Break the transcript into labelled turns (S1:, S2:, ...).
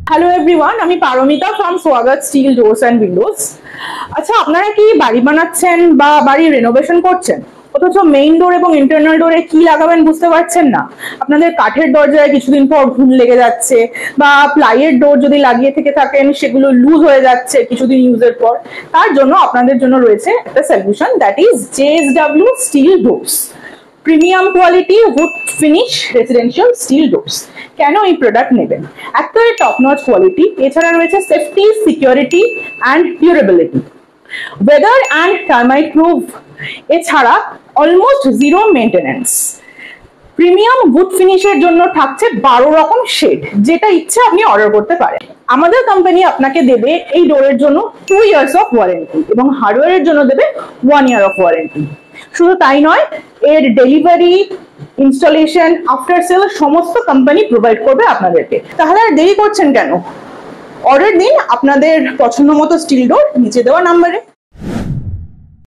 S1: Hello everyone, আমি Paromita from স্বাগত still doors and Windows. আচ্ছা, আপনারা কি বাড়ি বানাচ্ছেন বা বাড়ি রেনোভেশন করছেন, অথচ মেইন ডোর এবং ইন্টারনাল ডোরে কি লাগাবেন বুঝতে পারছেন না? আপনাদের কাঠের দরজায় কিছুদিন পর ঘুম লেগে যাচ্ছে, বা প্লাইয়ের ডোর যদি লাগিয়ে থেকে থাকেন সেগুলো লুজ হয়ে যাচ্ছে কিছুদিন ইউজের পর। তার জন্য আপনাদের জন্য রয়েছে একটা solution, that is JSW steel doors. Premium quality wood finish residential steel doors. কেন এই প্রোডাক্ট নেবেন? একটা টপ নচ কোয়ালিটি, এছাড়া রয়েছে safety, security and durability, weather and termite proof, এছাড়া almost zero maintenance. Premium wood ফিনিশের জন্য থাকছে 12 রকম শেড, যেটা ইচ্ছে আপনি অর্ডার করতে পারেন। আমাদের কোম্পানি আপনাকে দেবে এই ডোরের জন্য 2 ইয়ার্স অফ ওয়ারেন্টি এবং হার্ডওয়্যারের জন্য দেবে 1 ইয়ার অফ ওয়ারেন্টি। শুধু তাই নয়, এর ডেলিভারি, ইনস্টলেশন, আফটার সেল সমস্ত কোম্পানি প্রোভাইড করবে আপনাদেরকে। তাহলে আর দেরি করছেন কেন? অর্ডার দিন আপনাদের পছন্দ মতো স্টিল ডোর নিচে দেওয়া নাম্বারে।